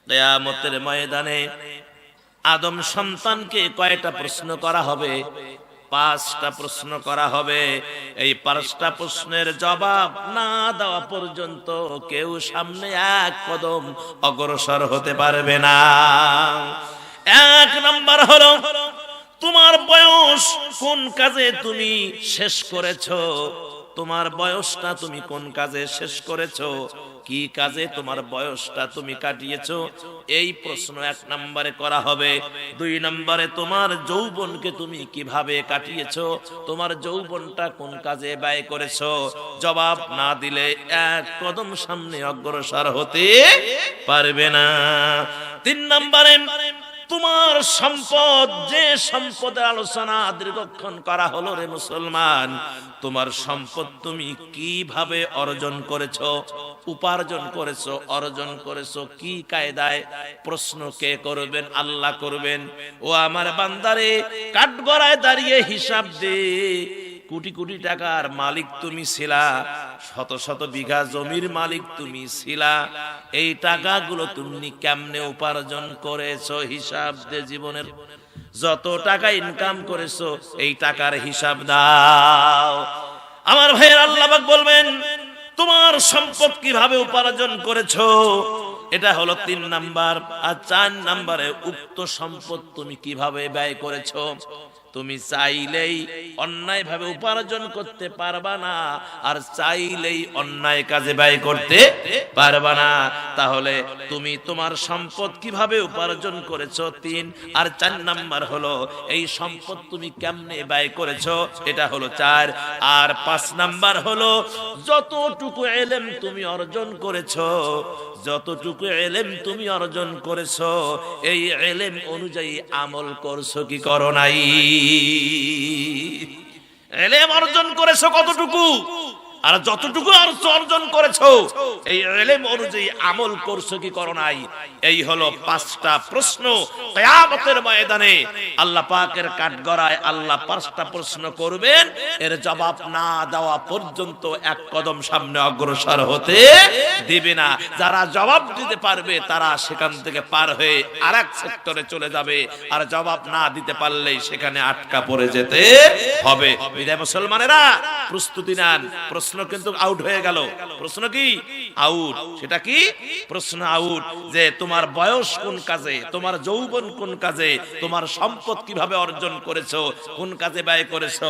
কিয়ামতের ময়দানে আদম সন্তানকে কয়টা প্রশ্ন করা হবে? 5টা প্রশ্ন করা হবে। এই 5টা প্রশ্নের জবাব না দেওয়া পর্যন্ত কেউ সামনে এক কদম অগ্রসর হতে পারবে না। 1 নাম্বার হলো, তোমার বয়স কোন কাজে তুমি শেষ করেছো? তোমার বয়সটা তুমি কোন কাজে শেষ করেছো? কি কাজে তোমার বয়সটা তুমি কাটিয়েছো? এই প্রশ্ন 1 নম্বরে করা হবে। 2 নম্বরে, তোমার যৌবনকে তুমি কিভাবে কাটিয়েছো? তোমার যৌবনটা কোন কাজে ব্যয় করেছো? জবাব না দিলে এক কদম সামনে অগ্রসর হতে পারবে না। 3 নম্বরে, তোমার সম্পদ, যে সম্পদের আলোচনা দীর্ঘক্ষণ করা হলো রে মুসলমান, তোমার সম্পদ তুমি কিভাবে অর্জন করেছো, উপার্জন করেছো, অর্জন করেছো কি কায়দায়? প্রশ্ন কে করবেন? আল্লাহ করবেন। ও আমার বান্দারে, কাঠগড়ায় দাঁড়িয়ে হিসাব দে। কোটি কোটি টাকার মালিক তুমি ছিলা, শত শত বিঘা জমির মালিক তুমি ছিলা। এই টাকাগুলো তুমি কেমনে উপার্জন করেছো? হিসাব দে। জীবনের যত টাকা ইনকাম করেছো এই টাকার হিসাব দাও। আমার ভাইয়ের, আল্লাহ পাক বলবেন তোমার সম্পদ কিভাবে উপার্জন করেছো, এটা হলো 3 নাম্বার। আর 4 নম্বরে, উক্ত সম্পদ তুমি কিভাবে ব্যয় করেছো। তুমি চাইলেই অন্যায় ভাবে উপার্জন করতে পারবা না, আর চাইলেই অন্যায় কাজে ব্যয় করতে পারবা না। তাহলে তুমি তোমার সম্পদ কিভাবে উপার্জন করেছো 3, আর 4 নাম্বার হলো এই সম্পদ তুমি কেমনে ব্যয় করেছো, এটা হলো 4। আর 5 নাম্বার হলো যতটুকু ইলম তুমি অর্জন করেছো, যতটুকু ইলম তুমি অর্জন করেছো এই ইলম অনুযায়ী আমল করছো কি করো নাই? ইলম অর্জন করেছো কতটুকু, আর যতটুকু অর্জন করেছো এই ইলম অনুযায়ী আমল করছো কি করো নাই? এই হলো 5টা প্রশ্ন। কিয়ামতের ময়দানে আল্লাহ পাকের কাঠগড়ায় আল্লাহ 5টা প্রশ্ন করবেন। এর জবাব না দেওয়া পর্যন্ত এক কদম সামনে অগ্রসর হতে দিবে না। যারা জবাব দিতে পারবে তারা সেখান থেকে পার হয়ে আরেক সেক্টরে চলে যাবে, আর জবাব না দিতে পারলেই সেখানে আটকা পড়ে যেতে হবে। বিদায় মুসলমানেরা, প্রস্তুতি নেন। প্রশ্ন কিন্তু আউট হয়ে গেল। প্রশ্ন কি আউট? সেটা কি প্রশ্ন আউট? যে তোমার বয়স কোন কাজে, তোমার যৌবন কোন কাজে, তোমার সম্পদ কিভাবে অর্জন করেছো, কোন কাজে ব্যয় করেছো,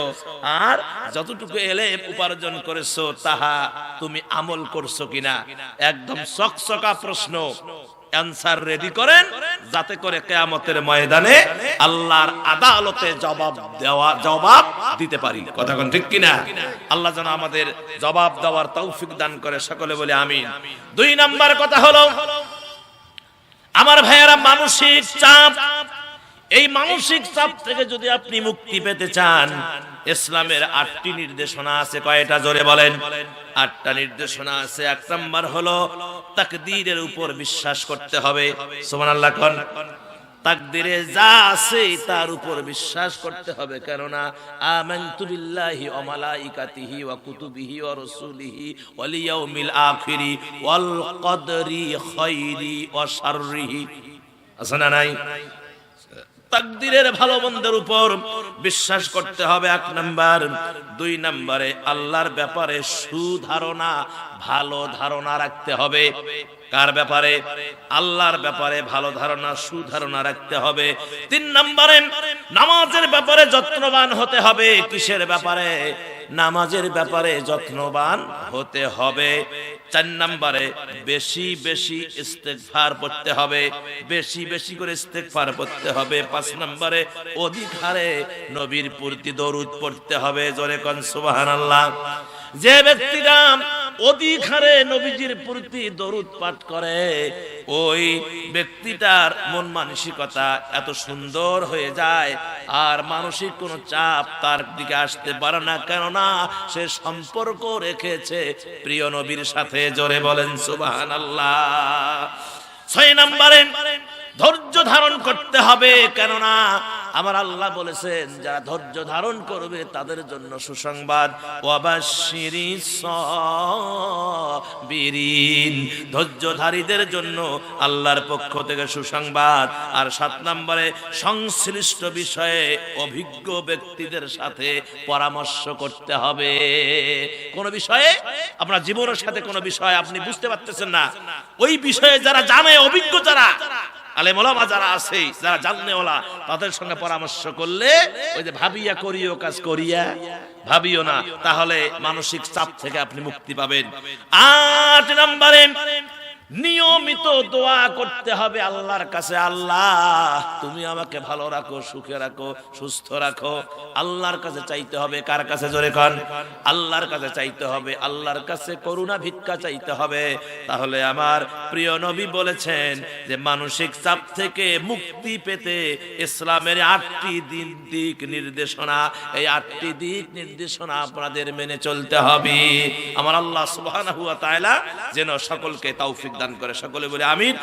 আর যতটুকু ইলম উপার্জন করেছো তাহা তুমি আমল করছো কিনা। একদম চকচকা প্রশ্ন। অ্যানসার রেডি করেন, যাতে করে কিয়ামতের ময়দানে আল্লাহর আদালতে জবাব দিতে পারি। কথা কোন ঠিক কিনা? আল্লাহ যেন আমাদের জবাব দেওয়ার তৌফিক দান করে। সকলে বলে আমিন। 2 নাম্বার কথা হলো, আমার ভাইয়েরা, মানসিক চাপ। এই মানসিক চাপ থেকে যদি আপনি মুক্তি পেতে চান, ইসলামের 8টি নির্দেশনা আছে। কয়টা? জোরে বলেন। 8টা নির্দেশনা আছে। 1 নাম্বার হলো তাকদীরের উপর বিশ্বাস করতে হবে। সুবহানাল্লাহ কোন? তাকদীরে যা আছে তার উপর বিশ্বাস করতে হবে। কেননা আমানতু বিল্লাহি ওয়া মালাইকাতিহি ওয়া কুতুবিহি ওয়া রাসূলিহি ওয়াল ইয়াউমিল আখিরি ওয়াল কদরি খাইরি ওয়া শাররিহি। আছে না নাই? তাকদীরের ভালো মন্দের উপর বিশ্বাস করতে হবে 1 নাম্বার। 2 নম্বরে আল্লাহর ব্যাপারে সুধারণা, ভালো ধারণা রাখতে হবে। কার ব্যাপারে? আল্লাহর ব্যাপারে ভালো ধারণা, সুধারণা রাখতে হবে। 3 নম্বরে নামাজের ব্যাপারে যত্নবান হতে হবে। কিসের ব্যাপারে? নামাজের ব্যাপারে যত্নবান হতে হবে। 4 নম্বরে বেশি বেশি ইস্তেগফার পড়তে হবে, বেশি বেশি করে ইস্তেগফার পড়তে হবে। 5 নম্বরে অধিক হারে নবীর প্রতি দরুদ পড়তে হবে। জোরে কোন সুবহানাল্লাহ। যে ব্যক্তিরা অধিক হারে নবীজির প্রতি দরুদ পাঠ করে, ওই ব্যক্তিটার মন মানসিকতা এত সুন্দর হয়ে যায়, আর মানসিক কোনো চাপ তার দিকে আসতে পারে না। কেননা সে সম্পর্ক রেখেছে প্রিয় নবীর সাথে। জোরে বলেন সুবহানাল্লাহ। 6 নম্বরে ধৈর্য ধারণ করতে হবে। কেননা আমার আল্লাহ বলেছেন যারা ধৈর্য ধারণ করবে তাদের জন্য সুসংবাদ, ওয়াবাশশিরিস সাবিরিন, ধৈর্যধারীদের জন্য আল্লাহর পক্ষ থেকে সুসংবাদ। আর 7 নম্বরে সংশ্লিষ্ট বিষয়ে অভিজ্ঞ ব্যক্তিদের সাথে পরামর্শ করতে হবে। কোন বিষয়ে আপনার জীবনের সাথে কোন বিষয় আপনি বুঝতে পারতেছেন না, ওই বিষয়ে যারা জানে, অভিজ্ঞ যারা আলেম ওলামা যারা আছে, যারা জানেওয়ালা, তাদের সঙ্গে পরামর্শ করলে ওই যে ভাবিয়া করিও কাজ করিয়া ভাবিও না, তাহলে মানসিক চাপ থেকে আপনি মুক্তি পাবেন। 8 নম্বরে নিয়মিত দোয়া করতে হবে আল্লাহর কাছে, আল্লাহ তুমি আমাকে ভালো রাখো, সুখে রাখো, সুস্থ রাখো। আল্লাহর কাছে চাইতে হবে। কার কাছে? জোরে কোন। আল্লাহর কাছে চাইতে হবে, আল্লাহর কাছে করুণা ভিক্ষা চাইতে হবে। তাহলে আমার প্রিয় নবী বলেছেন যে মানসিক চাপ থেকে মুক্তি পেতে ইসলামের 8টি দিক নির্দেশনা, এই 8টি দিক নির্দেশনা আপনাদের মেনে চলতে হবে। আমার আল্লাহ সুবহানাহু ওয়া তাআলা যেন সকলকে তৌফিক দান করে। সকলে বলে আমিন।